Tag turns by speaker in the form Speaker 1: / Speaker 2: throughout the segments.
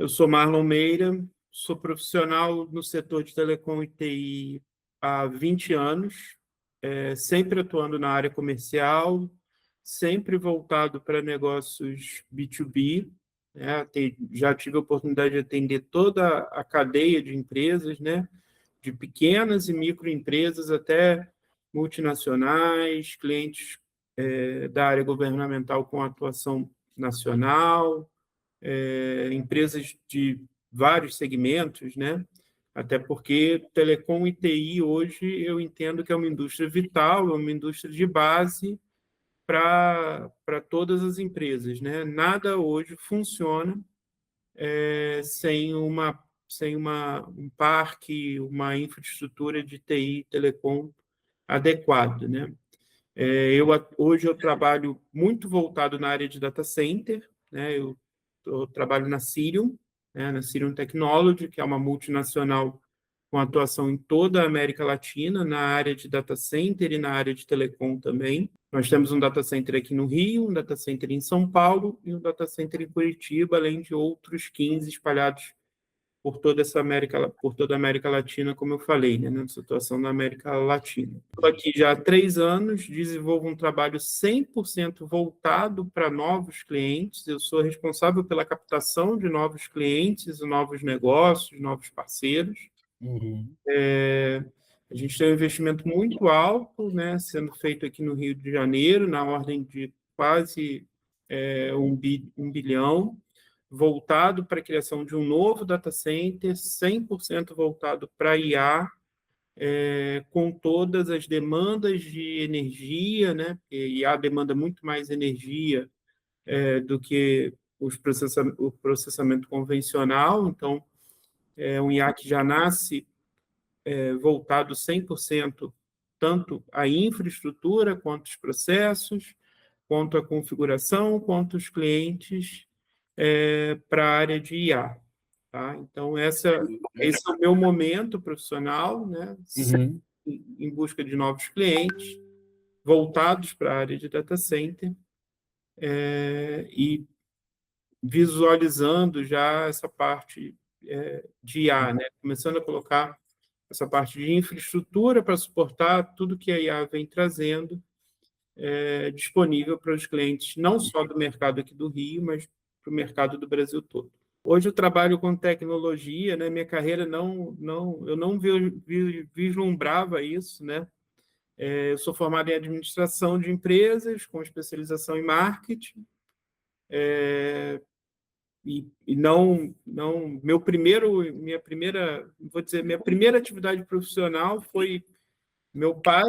Speaker 1: Eu sou Marlon Meira, sou profissional no setor de telecom e TI há 20 anos, sempre atuando na área comercial, sempre voltado para negócios B2B, né? Já tive a oportunidade de atender toda a cadeia de empresas, né? De pequenas e microempresas até multinacionais, clientes da área governamental com atuação nacional, empresas de vários segmentos, né? Até porque telecom e TI hoje eu entendo que é uma indústria vital, é uma indústria de base para todas as empresas, né? Nada hoje funciona sem um parque, uma infraestrutura de TI e telecom adequado, né? Hoje eu trabalho muito voltado na área de data center, né? Eu trabalho na Cirium, né? Na Cirium Technology, que é uma multinacional com atuação em toda a América Latina, na área de data center e na área de telecom também. Nós temos um data center aqui no Rio, um data center em São Paulo e um data center em Curitiba, além de outros 15 espalhados por toda a América Latina, como eu falei, né, na situação na América Latina. Estou aqui já há 3 anos, desenvolvo um trabalho 100% voltado para novos clientes. Eu sou responsável pela captação de novos clientes, novos negócios, novos parceiros.
Speaker 2: Uhum.
Speaker 1: A gente tem um investimento muito alto, né, sendo feito aqui no Rio de Janeiro, na ordem de quase 1 bilhão, voltado para a criação de um novo data center, 100% voltado para IA, com todas as demandas de energia, né? Porque IA demanda muito mais energia do que o processamento convencional, então é um IA que já nasce voltado 100% tanto à infraestrutura, quanto os processos, quanto a configuração, quanto os clientes para a área de IA. Tá? Então, esse é o meu momento profissional, né?
Speaker 2: Uhum.
Speaker 1: Em busca de novos clientes, voltados para a área de data center, e visualizando já essa parte de IA, né? Começando a colocar essa parte de infraestrutura para suportar tudo que a IA vem trazendo, disponível para os clientes, não só do mercado aqui do Rio, mas para o mercado do Brasil todo. Hoje eu trabalho com tecnologia, né? Minha carreira eu não vislumbrava isso, né? Eu sou formado em administração de empresas, com especialização em marketing, e minha primeira atividade profissional foi meu pai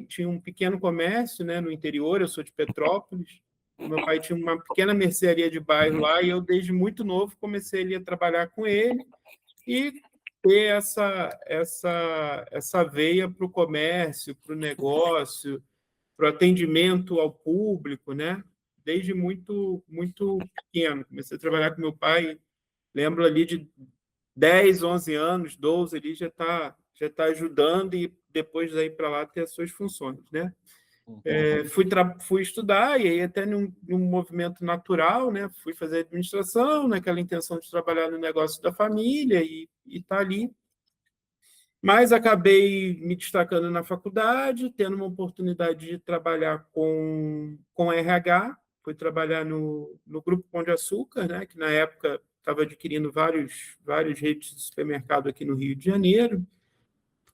Speaker 1: tinha um pequeno comércio, né, no interior, eu sou de Petrópolis. Meu pai tinha uma pequena mercearia de bairro lá e eu, desde muito novo, comecei a trabalhar com ele e ter essa veia para o comércio, para o negócio, para o atendimento ao público, né? Desde muito, muito pequeno. Comecei a trabalhar com meu pai, lembro ali de 10, 11 anos, 12, ele já tá ajudando e depois daí para lá ter as suas funções, né? Fui estudar e aí até num movimento natural, né? Fui fazer administração, naquela intenção de trabalhar no negócio da família e tá ali. Mas acabei me destacando na faculdade, tendo uma oportunidade de trabalhar com RH. Fui trabalhar no Grupo Pão de Açúcar, né? Que na época estava adquirindo várias redes de supermercado aqui no Rio de Janeiro.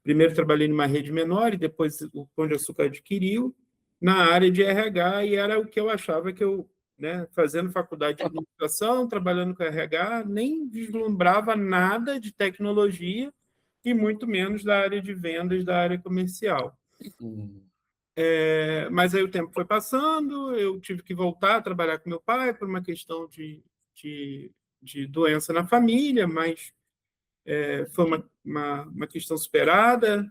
Speaker 1: Primeiro trabalhei numa rede menor e depois o Pão de Açúcar adquiriu na área de RH e era o que eu achava que eu, né, fazendo faculdade de administração, trabalhando com RH, nem vislumbrava nada de tecnologia e muito menos da área de vendas, da área comercial. Mas aí o tempo foi passando, eu tive que voltar a trabalhar com meu pai por uma questão de doença na família, mas foi uma questão superada.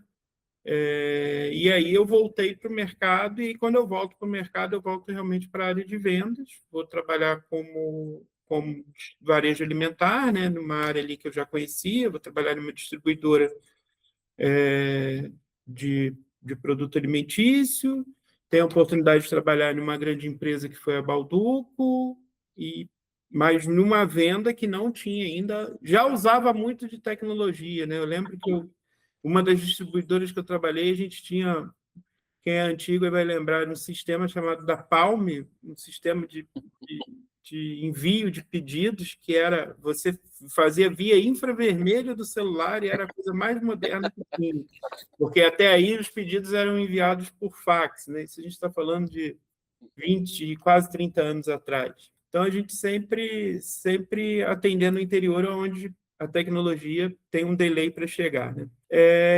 Speaker 1: E aí eu voltei para o mercado, e quando eu volto para o mercado, eu volto realmente para a área de vendas. Vou trabalhar como varejo alimentar, né, numa área ali que eu já conhecia, vou trabalhar numa distribuidora de produto alimentício, tenho a oportunidade de trabalhar numa grande empresa que foi a Balduco, e mas numa venda que não tinha ainda, já usava muito de tecnologia, né? Eu lembro que uma das distribuidoras que eu trabalhei, a gente tinha, quem é antigo vai lembrar, um sistema chamado da Palm, um sistema de, de envio de pedidos, que era, você fazia via infravermelho do celular e era a coisa mais moderna que tinha, porque até aí os pedidos eram enviados por fax, né? Isso a gente está falando de 20, quase 30 anos atrás. Então, a gente sempre atendendo o interior, onde a tecnologia tem um delay para chegar, né?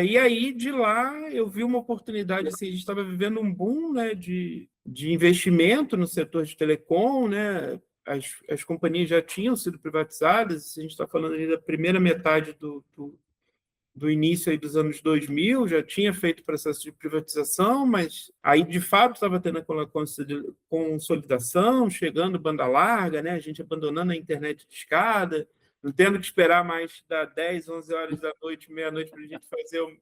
Speaker 1: E aí, de lá, eu vi uma oportunidade, assim, a gente estava vivendo um boom, né, de investimento no setor de telecom, né? As companhias já tinham sido privatizadas, a gente está falando ali da primeira metade do início aí dos anos 2000, já tinha feito processo de privatização, mas aí, de fato, estava tendo aquela consolidação, chegando banda larga, né? A gente abandonando a internet de escada, não tendo que esperar mais da 10, 11 horas da noite, meia-noite, para a gente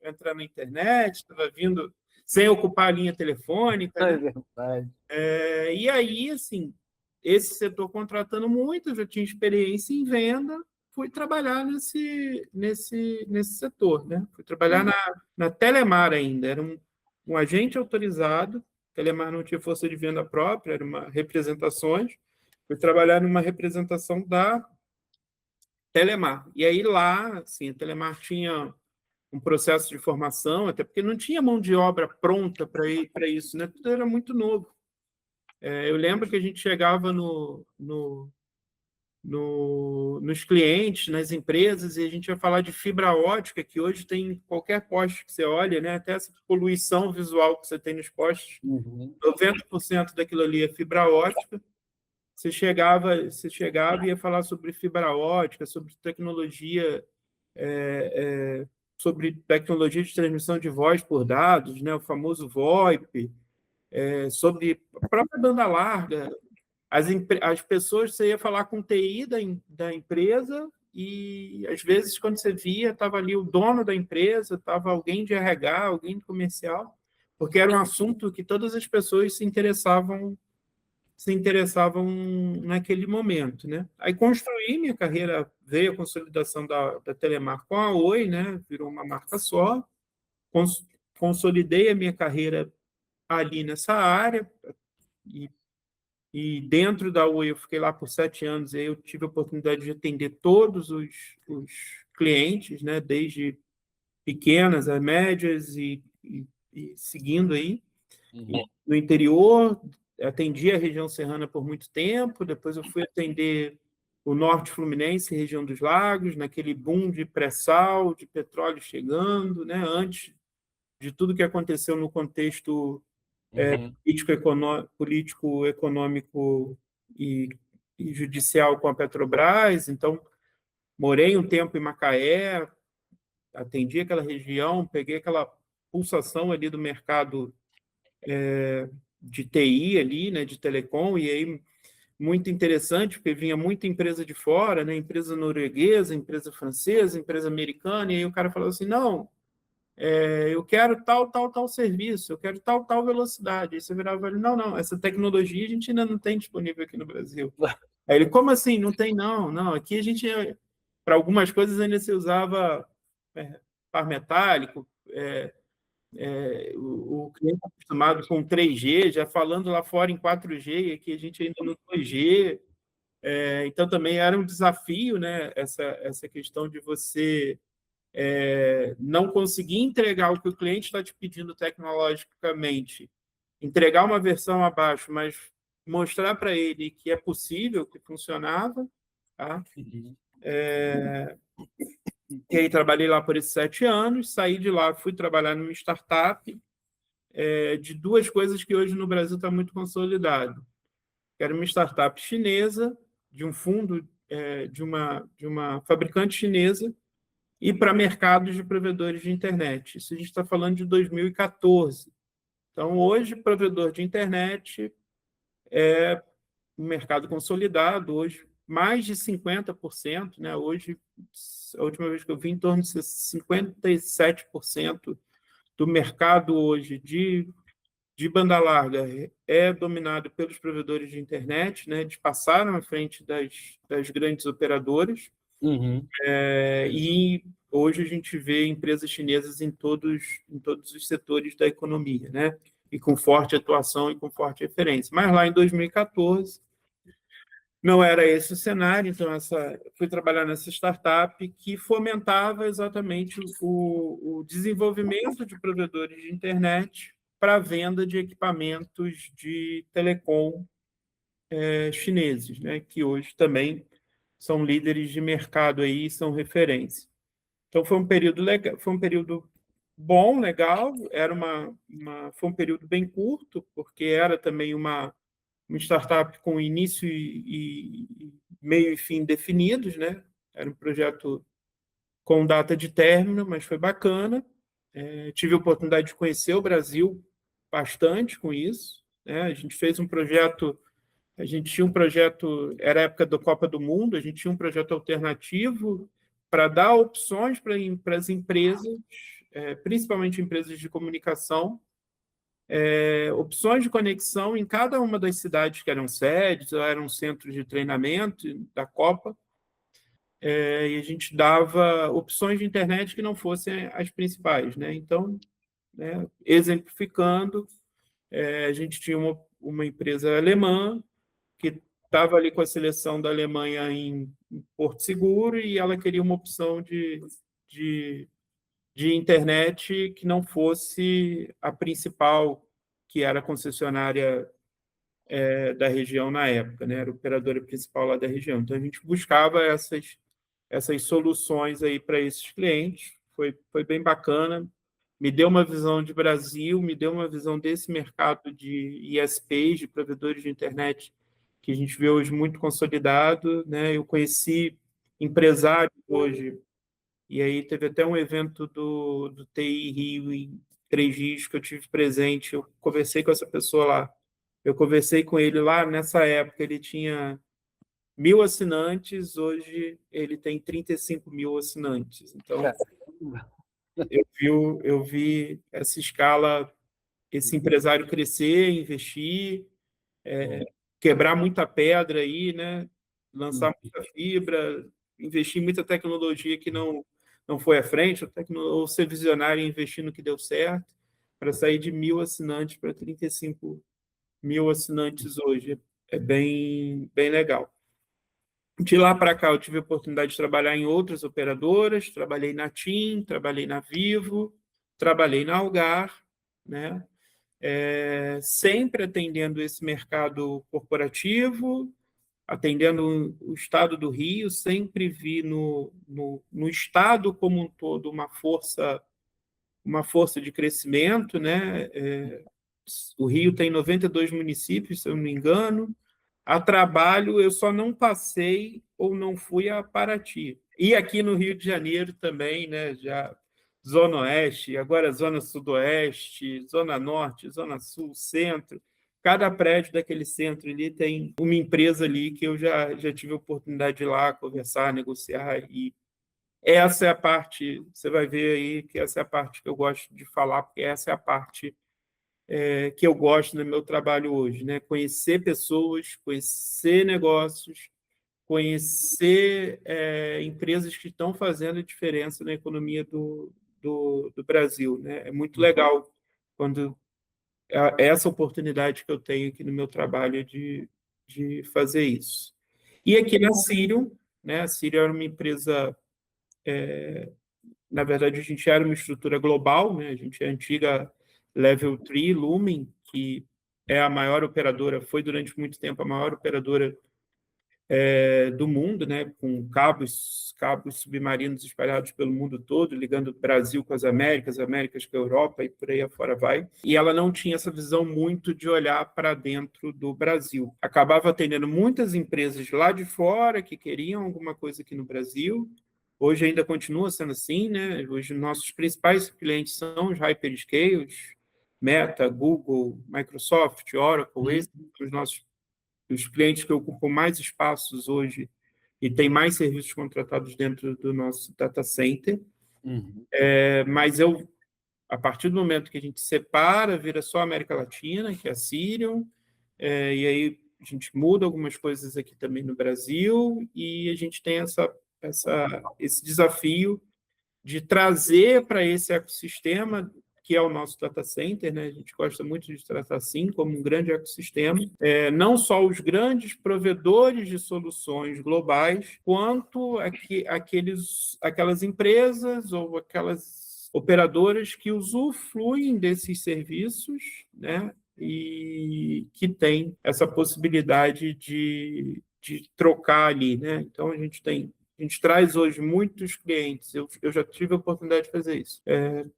Speaker 1: entrar na internet, estava vindo sem ocupar a linha telefônica,
Speaker 2: É
Speaker 1: né?
Speaker 2: verdade.
Speaker 1: E aí, assim, esse setor contratando muito, eu já tinha experiência em venda, fui trabalhar nesse setor, né? Fui trabalhar na Telemar ainda, era um agente autorizado, Telemar não tinha força de venda própria, era uma representações, fui trabalhar numa representação da Telemar. E aí lá, assim, a Telemar tinha um processo de formação, até porque não tinha mão de obra pronta para isso, né? Tudo era muito novo. Eu lembro que a gente chegava nos clientes, nas empresas, e a gente ia falar de fibra ótica, que hoje tem qualquer poste que você olha, né? Até essa poluição visual que você tem nos postes, 90% daquilo ali é fibra ótica. Você chegava e ia falar sobre fibra ótica, sobre tecnologia de transmissão de voz por dados, né? O famoso VoIP, sobre a própria banda larga. As pessoas, você ia falar com o TI da empresa e, às vezes, quando você via, estava ali o dono da empresa, estava alguém de RH, alguém de comercial, porque era um assunto que todas as pessoas se interessavam naquele momento, né? Aí construí minha carreira, veio a consolidação da Telemar com a Oi, né? Virou uma marca só, consolidei a minha carreira ali nessa área, e dentro da Oi eu fiquei lá por 7 anos, e aí eu tive a oportunidade de atender todos os clientes, né, desde pequenas a médias e seguindo aí. No interior, atendi a região serrana por muito tempo, depois eu fui atender o norte fluminense, região dos lagos, naquele boom de pré-sal, de petróleo chegando, né, antes de tudo que aconteceu no contexto político, econômico e, judicial com a Petrobras. Então, morei um tempo em Macaé, atendi aquela região, peguei aquela pulsação ali do mercado de TI ali, né, de telecom, e aí muito interessante, porque vinha muita empresa de fora, né, empresa norueguesa, empresa francesa, empresa americana, e aí o cara falou assim, não, eu quero tal serviço, eu quero tal velocidade. Aí você virava e falava, não, essa tecnologia a gente ainda não tem disponível aqui no Brasil. Aí ele, como assim? Não tem, não. Aqui a gente, para algumas coisas, ainda se usava par metálico, o cliente é acostumado com 3G, já falando lá fora em 4G, e aqui a gente ainda no 2G. Então, também era um desafio, né, essa questão de você não conseguir entregar o que o cliente está te pedindo tecnologicamente, entregar uma versão abaixo, mas mostrar para ele que é possível, que funcionava. Tá? E aí trabalhei lá por esses 7 anos, saí de lá, fui trabalhar numa startup de duas coisas que hoje no Brasil está muito consolidado. Era uma startup chinesa, de um fundo, de uma fabricante chinesa, e para mercados de provedores de internet. Isso a gente está falando de 2014. Então, hoje, provedor de internet é um mercado consolidado. Hoje, mais de 50%, né? Hoje, a última vez que eu vi, em torno de 57% do mercado hoje de banda larga é dominado pelos provedores de internet, né? Eles passaram à frente das grandes operadoras, e hoje a gente vê empresas chinesas em todos os setores da economia, né? E com forte atuação e com forte referência. Mas lá em 2014 não era esse o cenário, então fui trabalhar nessa startup que fomentava exatamente o desenvolvimento de provedores de internet para a venda de equipamentos de telecom chineses, né, que hoje também são líderes de mercado aí, são referência. Então foi um período legal, foi um período bom, legal, foi um período bem curto, porque era também uma startup com início e meio e fim definidos, né? Era um projeto com data de término, mas foi bacana. Tive a oportunidade de conhecer o Brasil bastante com isso, né? A gente fez um projeto, a gente tinha um projeto, era a época da Copa do Mundo, a gente tinha um projeto alternativo para dar opções para as empresas, principalmente empresas de comunicação, opções de conexão em cada uma das cidades que eram sedes ou eram centros de treinamento da Copa, e a gente dava opções de internet que não fossem as principais, né? Então, né, exemplificando, a gente tinha uma empresa alemã que estava ali com a seleção da Alemanha em Porto Seguro e ela queria uma opção de, de internet que não fosse a principal, que era a concessionária da região na época, né? Era a operadora principal lá da região. Então, a gente buscava essas soluções aí para esses clientes. Foi bem bacana, me deu uma visão de Brasil, me deu uma visão desse mercado de ISPs, de provedores de internet, que a gente vê hoje muito consolidado, né? Eu conheci empresários hoje, e aí teve até um evento do TI Rio em 3 dias que eu tive presente, eu conversei com essa pessoa lá. Eu conversei com ele lá, nessa época ele tinha 1.000 assinantes, hoje ele tem 35 mil assinantes. Então, eu vi essa escala, esse empresário crescer, investir, quebrar muita pedra aí, né? Lançar muita fibra, investir em muita tecnologia que não foi à frente, ou ser visionário e investir no que deu certo, para sair de 1.000 assinantes para 35 mil assinantes hoje. É bem, bem legal. De lá para cá, eu tive a oportunidade de trabalhar em outras operadoras, trabalhei na TIM, trabalhei na Vivo, trabalhei na Algar, né? Sempre atendendo esse mercado corporativo, atendendo o Estado do Rio, sempre vi no Estado como um todo uma força de crescimento, né? O Rio tem 92 municípios, se eu não me engano. A trabalho, eu só não passei ou não fui a Paraty. E aqui no Rio de Janeiro também, né? Já Zona Oeste, agora Zona Sudoeste, Zona Norte, Zona Sul, Centro. Cada prédio daquele centro ali tem uma empresa ali que eu já tive a oportunidade de ir lá conversar, negociar. E essa é a parte, você vai ver aí que essa é a parte que eu gosto de falar, porque essa é a parte que eu gosto no meu trabalho hoje, né? Conhecer pessoas, conhecer negócios, conhecer empresas que estão fazendo diferença na economia do Brasil, né? É muito legal quando essa oportunidade que eu tenho aqui no meu trabalho de fazer isso. E aqui na Cirium, né? A Cirium era uma empresa, na verdade, a gente era uma estrutura global, né? A gente é a antiga Level 3 Lumen, que é a maior operadora, foi durante muito tempo a maior operadora do mundo, né? Com cabos submarinos espalhados pelo mundo todo, ligando o Brasil com as Américas com a Europa e por aí afora vai. E ela não tinha essa visão muito de olhar para dentro do Brasil. Acabava atendendo muitas empresas lá de fora que queriam alguma coisa aqui no Brasil. Hoje ainda continua sendo assim, né? Hoje nossos principais clientes são os hyperscalers, Meta, Google, Microsoft, Oracle, esses são os clientes que ocupam mais espaços hoje e tem mais serviços contratados dentro do nosso data center. Mas eu A partir do momento que a gente separa, vira só América Latina, que é a Sirion, e aí a gente muda algumas coisas aqui também no Brasil, e a gente tem esse desafio de trazer para esse ecossistema, que é o nosso data center, né? A gente gosta muito de tratar assim, como um grande ecossistema, não só os grandes provedores de soluções globais, quanto aquelas empresas ou aquelas operadoras que usufruem desses serviços, né? E que tem essa possibilidade de trocar ali, né? Então, a gente traz hoje muitos clientes, eu já tive a oportunidade de fazer isso.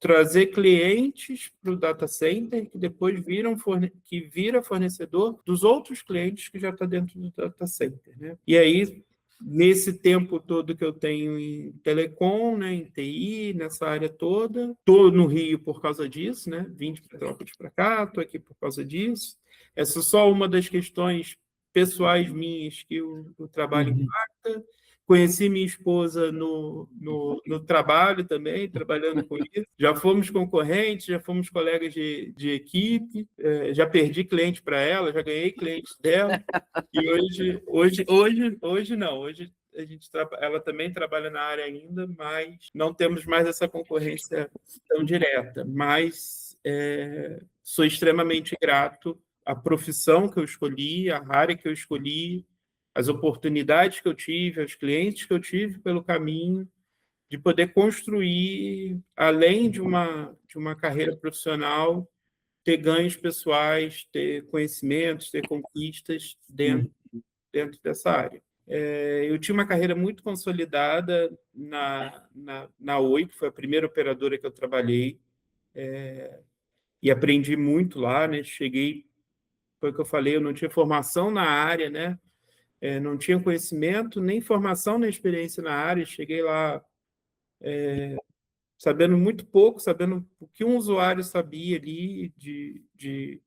Speaker 1: Trazer clientes para o data center que depois vira fornecedor dos outros clientes que já está dentro do data center, né? E aí, nesse tempo todo que eu tenho em telecom, né, em TI, nessa área toda, estou no Rio por causa disso, né? Vim de Petrópolis para cá, estou aqui por causa disso. Essa é só uma das questões pessoais minhas que o trabalho impacta. Conheci minha esposa no trabalho também, trabalhando com isso. Já fomos concorrentes, já fomos colegas de equipe, já perdi cliente para ela, já ganhei clientes dela. E hoje não. Hoje ela também trabalha na área ainda, mas não temos mais essa concorrência tão direta. Mas sou extremamente grato à profissão que eu escolhi, à área que eu escolhi, as oportunidades que eu tive, os clientes que eu tive pelo caminho, de poder construir, além de uma carreira profissional, ter ganhos pessoais, ter conhecimentos, ter conquistas dentro dessa área. Eu tinha uma carreira muito consolidada na Oi, que foi a primeira operadora que eu trabalhei, e aprendi muito lá, né? Cheguei, foi o que eu falei, eu não tinha formação na área, né? Não tinha conhecimento, nem formação, nem experiência na área. Cheguei lá sabendo muito pouco, sabendo o que um usuário sabia ali de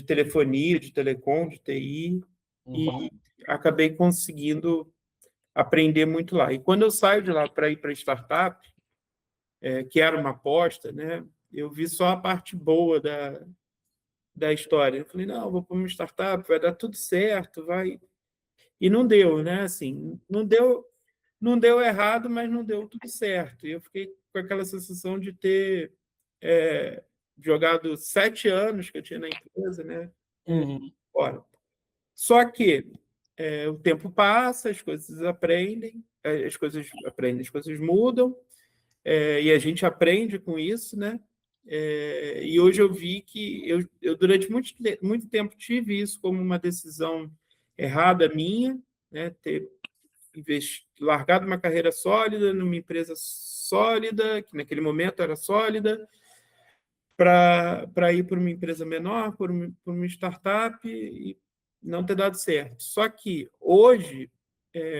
Speaker 1: telefonia, de telecom, de TI, e acabei conseguindo aprender muito lá. E quando eu saio de lá para ir para startup, que era uma aposta, né, eu vi só a parte boa da história. Eu falei, não, vou para uma startup, vai dar tudo certo, vai. E não deu, né? Assim, não deu errado, mas não deu tudo certo. E eu fiquei com aquela sensação de ter jogado 7 anos que eu tinha na empresa, né? Fora. Só que o tempo passa, as coisas aprendem, as coisas mudam, e a gente aprende com isso, né? E hoje eu vi que eu durante muito tempo tive isso como uma decisão errada minha, né? Ter largado uma carreira sólida numa empresa sólida, que naquele momento era sólida, para ir para uma empresa menor, para uma startup e não ter dado certo. Só que hoje,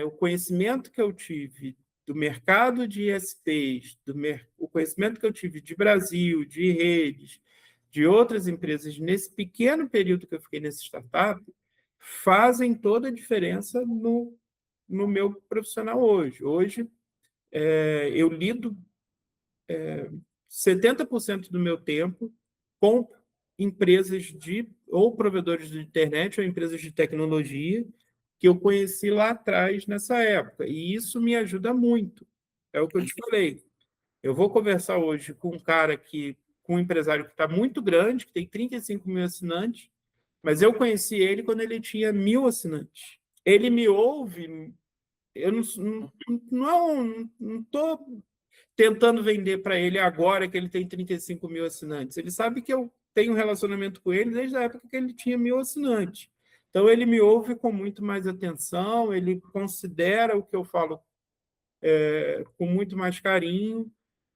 Speaker 1: o conhecimento que eu tive do mercado de ISPs, o conhecimento que eu tive de Brasil, de redes, de outras empresas, nesse pequeno período que eu fiquei nessa startup, fazem toda a diferença no meu profissional hoje. Hoje, eu lido 70% do meu tempo com empresas ou provedores de internet ou empresas de tecnologia que eu conheci lá atrás, nessa época. E isso me ajuda muito. É o que eu te falei. Eu vou conversar hoje com com um empresário que está muito grande, que tem 35 mil assinantes, mas eu conheci ele quando ele tinha 1.000 assinantes. Ele me ouve, eu não estou tentando vender para ele agora que ele tem 35 mil assinantes. Ele sabe que eu tenho um relacionamento com ele desde a época que ele tinha 1.000 assinantes. Então, ele me ouve com muito mais atenção, ele considera o que eu falo com muito mais carinho.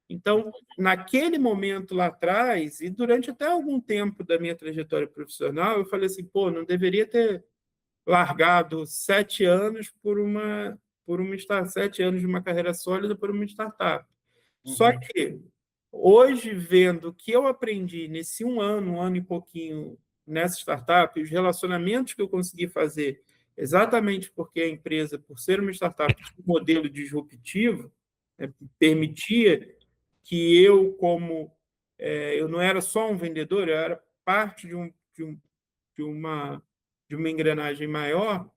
Speaker 1: Então, naquele momento lá atrás, e durante até algum tempo da minha trajetória profissional, eu falei assim, pô, não deveria ter largado 7 anos por uma 7 anos de uma carreira sólida por uma startup. Só que hoje, vendo o que eu aprendi nesse um ano e pouquinho nessa startup, os relacionamentos que eu consegui fazer, exatamente porque a empresa, por ser uma startup de um modelo disruptivo, permitia que eu, como eu não era só um vendedor, eu era parte de uma engrenagem maior.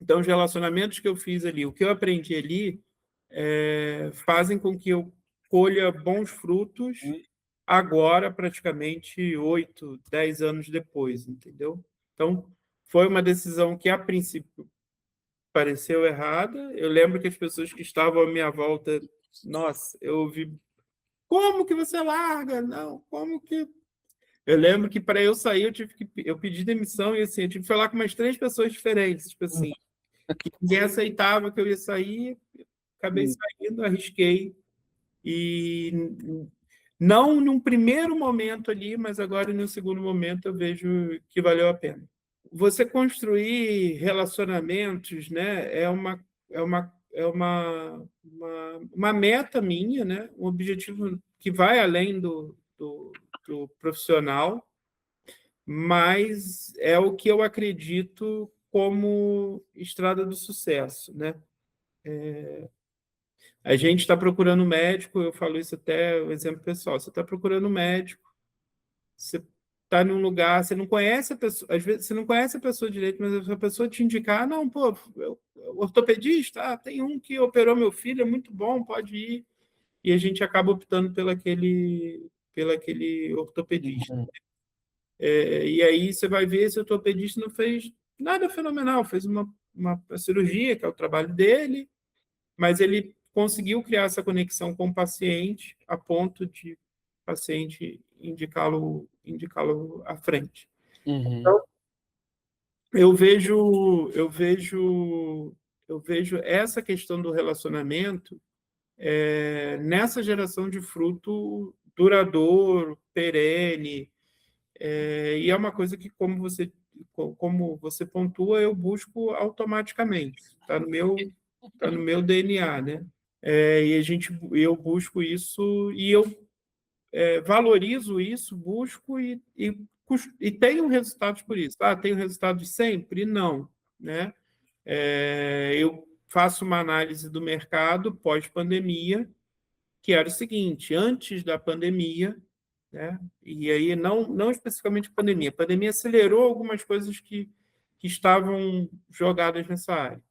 Speaker 1: Então, os relacionamentos que eu fiz ali, o que eu aprendi ali, fazem com que eu colha bons frutos agora, praticamente 8, 10 anos depois, entendeu? Então, foi uma decisão que, a princípio, pareceu errada. Eu lembro que as pessoas que estavam à minha volta, nossa, eu ouvi, como que você larga? Não, como que... Eu lembro que para eu sair, eu pedi demissão e assim, eu tive que falar com umas 3 pessoas diferentes, tipo assim, que ninguém aceitava que eu ia sair, acabei saindo, arrisquei, e não num primeiro momento ali, mas agora no segundo momento eu vejo que valeu a pena. Você construir relacionamentos, né, uma meta minha, né, um objetivo que vai além do profissional, mas é o que eu acredito como estrada do sucesso, né? A gente está procurando médico, eu falo isso até o exemplo pessoal. Você está procurando médico, você está num lugar, você não conhece a pessoa, às vezes você não conhece a pessoa direito, mas a pessoa te indicar, não, pô, ortopedista, tem um que operou meu filho, é muito bom, pode ir. E a gente acaba optando pelo aquele ortopedista. E aí você vai ver, esse ortopedista não fez nada fenomenal, fez uma cirurgia, que é o trabalho dele, mas ele conseguiu criar essa conexão com o paciente a ponto de o paciente indicá-lo à frente. Então, eu vejo essa questão do relacionamento nessa geração de fruto duradouro, perene, e é uma coisa que, como você pontua, eu busco automaticamente. Tá no meu DNA, né? Eu busco isso e eu valorizo isso, busco e tenho resultados por isso. Tenho resultados sempre? Não, né? Eu faço uma análise do mercado pós-pandemia, que era o seguinte: antes da pandemia, né? E aí não especificamente pandemia. A pandemia acelerou algumas coisas que estavam jogadas nessa área.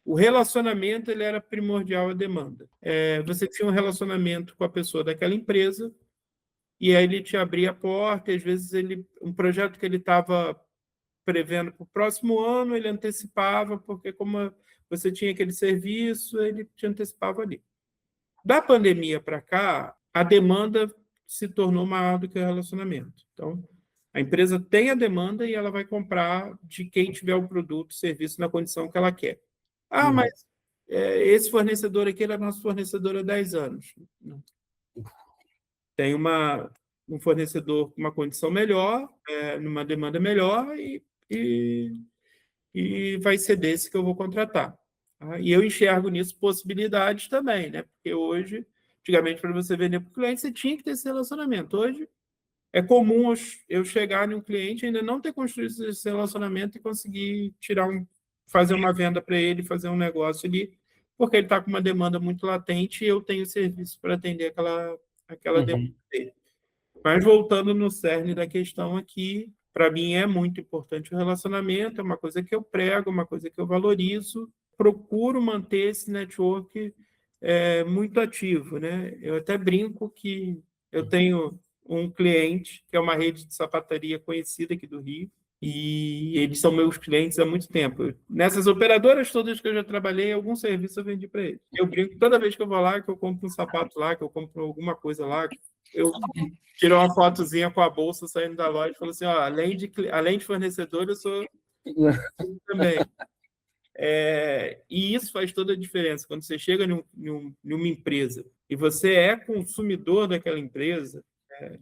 Speaker 1: O relacionamento ele era primordial à demanda. Você tinha um relacionamento com a pessoa daquela empresa e aí ele te abria a porta, e às vezes um projeto que ele estava prevendo para o próximo ano, ele antecipava, porque como você tinha aquele serviço, ele te antecipava ali. Da pandemia para cá, a demanda se tornou maior do que o relacionamento. Então, a empresa tem a demanda e ela vai comprar de quem tiver o produto, o serviço na condição que ela quer. Mas esse fornecedor aqui era nosso fornecedor há 10 anos. Não. Tem um fornecedor com uma condição melhor, numa demanda melhor, e vai ser desse que eu vou contratar. Tá? E eu enxergo nisso possibilidades também, né? Porque hoje, antigamente, para você vender para o cliente, você tinha que ter esse relacionamento. Hoje, é comum eu chegar em um cliente e ainda não ter construído esse relacionamento e conseguir fazer uma venda para ele, fazer um negócio ali, porque ele está com uma demanda muito latente e eu tenho serviço para atender aquela demanda dele. Mas voltando no cerne da questão aqui, para mim é muito importante o relacionamento, é uma coisa que eu prego, uma coisa que eu valorizo, procuro manter esse network muito ativo, né? Eu até brinco que eu tenho um cliente que é uma rede de sapataria conhecida aqui do Rio, e eles são meus clientes há muito tempo. Nessas operadoras todas que eu já trabalhei, algum serviço eu vendi para eles. Eu brinco toda vez que eu vou lá, que eu compro um sapato lá, que eu compro alguma coisa lá, eu tiro uma fotozinha com a bolsa saindo da loja e falo assim, além de fornecedor, eu sou também. E isso faz toda a diferença. Quando você chega numa empresa e você é consumidor daquela empresa,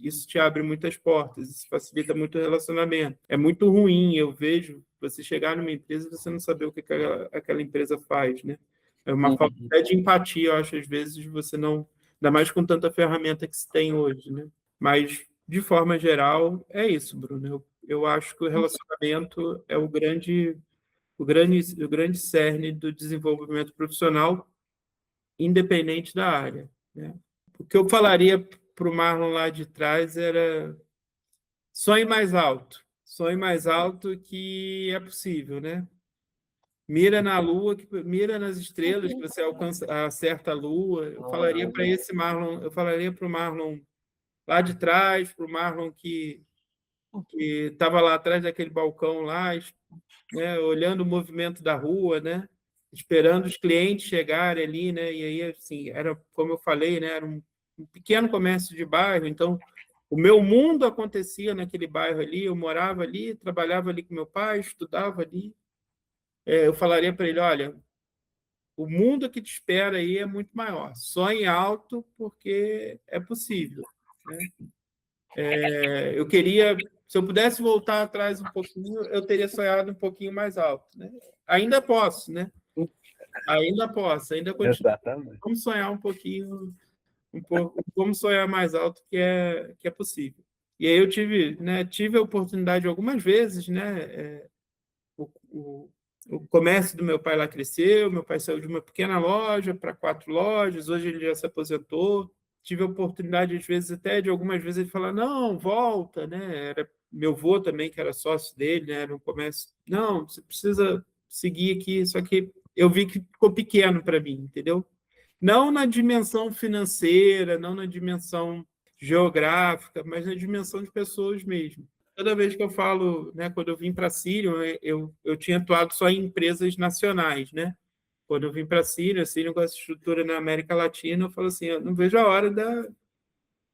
Speaker 1: isso te abre muitas portas, isso facilita muito o relacionamento. É muito ruim, eu vejo, você chegar numa empresa e você não saber o que aquela empresa faz, né? É uma falta de empatia, eu acho, às vezes, você não... Ainda mais com tanta ferramenta que se tem hoje, né? Mas, de forma geral, é isso, Bruno. Eu acho que o relacionamento é o grande cerne do desenvolvimento profissional, independente da área, né? O que eu falaria para o Marlon lá de trás era sonhe mais alto. Sonhe mais alto que é possível, né? Mira na lua, mira nas estrelas, que você acerta a lua. Eu falaria para esse Marlon, eu falaria para o Marlon lá de trás, para o Marlon que estava lá atrás daquele balcão lá, né, olhando o movimento da rua, né, esperando os clientes chegarem ali, né, e aí assim era como eu falei, né, era um pequeno comércio de bairro, então o meu mundo acontecia naquele bairro ali, eu morava ali, trabalhava ali com meu pai, estudava ali. Eu falaria para ele, olha, o mundo que te espera aí é muito maior. Sonhe alto porque é possível, né? Eu queria, se eu pudesse voltar atrás um pouquinho, eu teria sonhado um pouquinho mais alto, né? Ainda posso, né? Ainda posso, ainda continuo.
Speaker 2: Exatamente.
Speaker 1: Vamos sonhar um pouquinho, vamos sonhar mais alto que é possível. E aí eu tive a oportunidade algumas vezes, né? O comércio do meu pai lá cresceu, meu pai saiu de uma pequena loja para 4 lojas, hoje ele já se aposentou. Tive a oportunidade, às vezes, até de algumas vezes ele falar, não, volta, né? Era meu avô também, que era sócio dele, né? Era um comércio. Não, você precisa seguir aqui, só que eu vi que ficou pequeno para mim, entendeu? Não na dimensão financeira, não na dimensão geográfica, mas na dimensão de pessoas mesmo. Toda vez que eu falo, né, quando eu vim para a Síria, eu tinha atuado só em empresas nacionais, né? Quando eu vim para a Síria com essa estrutura na América Latina, eu falo assim, eu não vejo a hora da... o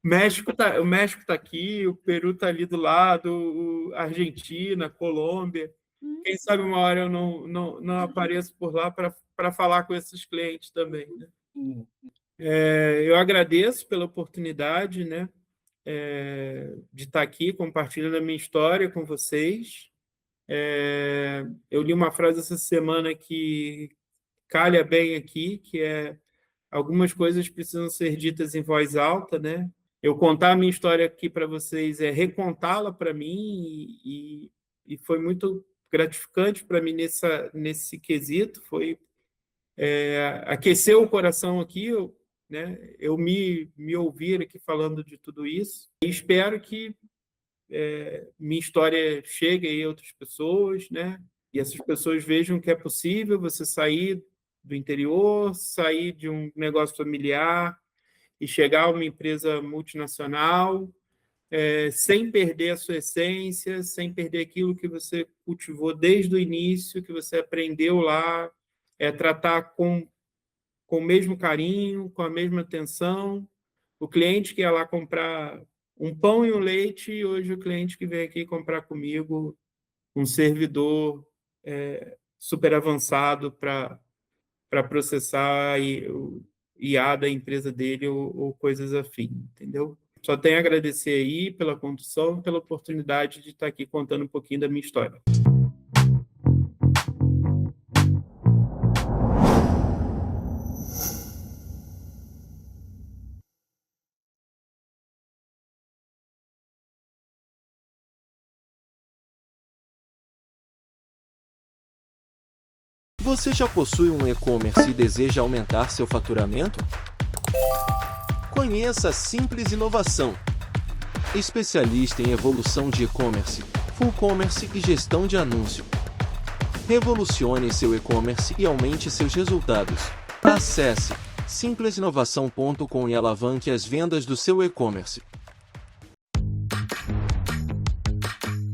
Speaker 1: México está aqui, o Peru está ali do lado, a Argentina, a Colômbia. Quem sabe uma hora eu não apareço por lá para falar com esses clientes também, né? Eu agradeço pela oportunidade, né, de estar aqui compartilhando a minha história com vocês. Eu li uma frase essa semana que calha bem aqui, que é algumas coisas precisam ser ditas em voz alta, né? Eu contar a minha história aqui para vocês é recontá-la para mim e foi muito gratificante para mim nesse quesito, foi aqueceu o coração aqui, né? Eu me ouvir aqui falando de tudo isso. E espero que minha história chegue aí a outras pessoas, né? E essas pessoas vejam que é possível você sair do interior, sair de um negócio familiar e chegar a uma empresa multinacional, sem perder a sua essência, sem perder aquilo que você cultivou desde o início, que você aprendeu lá, tratar com o mesmo carinho, com a mesma atenção. O cliente que ia lá comprar um pão e um leite, e hoje o cliente que vem aqui comprar comigo um servidor super avançado para processar o IA da empresa dele ou coisas afins, entendeu? Só tenho a agradecer aí pela condução, pela oportunidade de estar aqui contando um pouquinho da minha história.
Speaker 3: Você já possui um e-commerce e deseja aumentar seu faturamento? Conheça a Simples Inovação, especialista em evolução de e-commerce, full commerce e gestão de anúncio. Revolucione seu e-commerce e aumente seus resultados. Acesse simplesinovação.com e alavanque as vendas do seu e-commerce.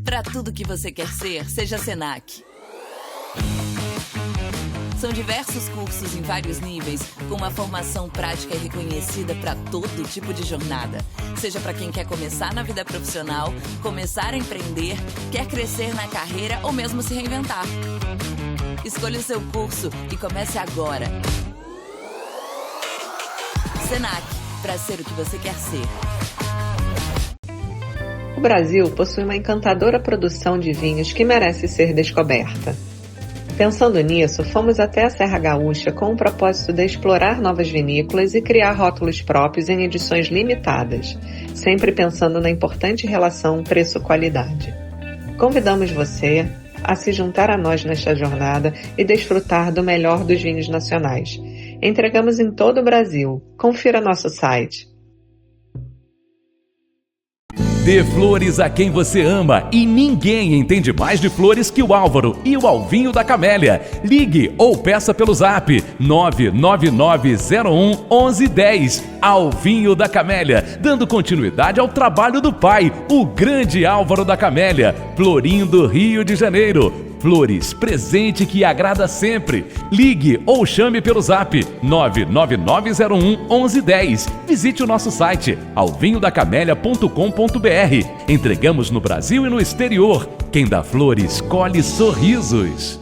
Speaker 4: Para tudo que você quer ser, seja Senac. São diversos cursos em vários níveis, com uma formação prática e reconhecida para todo tipo de jornada. Seja para quem quer começar na vida profissional, começar a empreender, quer crescer na carreira ou mesmo se reinventar. Escolha o seu curso e comece agora. Senac, para ser o que você quer ser.
Speaker 5: O Brasil possui uma encantadora produção de vinhos que merece ser descoberta. Pensando nisso, fomos até a Serra Gaúcha com o propósito de explorar novas vinícolas e criar rótulos próprios em edições limitadas, sempre pensando na importante relação preço-qualidade. Convidamos você a se juntar a nós nesta jornada e desfrutar do melhor dos vinhos nacionais. Entregamos em todo o Brasil. Confira nosso site.
Speaker 2: Dê flores a quem você ama e ninguém entende mais de flores que o Álvaro e o Alvinho da Camélia. Ligue ou peça pelo zap 999011110. Alvinho da Camélia, dando continuidade ao trabalho do pai, o grande Álvaro da Camélia, Florindo, Rio de Janeiro. Flores, presente que agrada sempre. Ligue ou chame pelo zap 999011110. Visite o nosso site alvinhodacamelia.com.br. Entregamos no Brasil e no exterior. Quem dá flores, colhe sorrisos.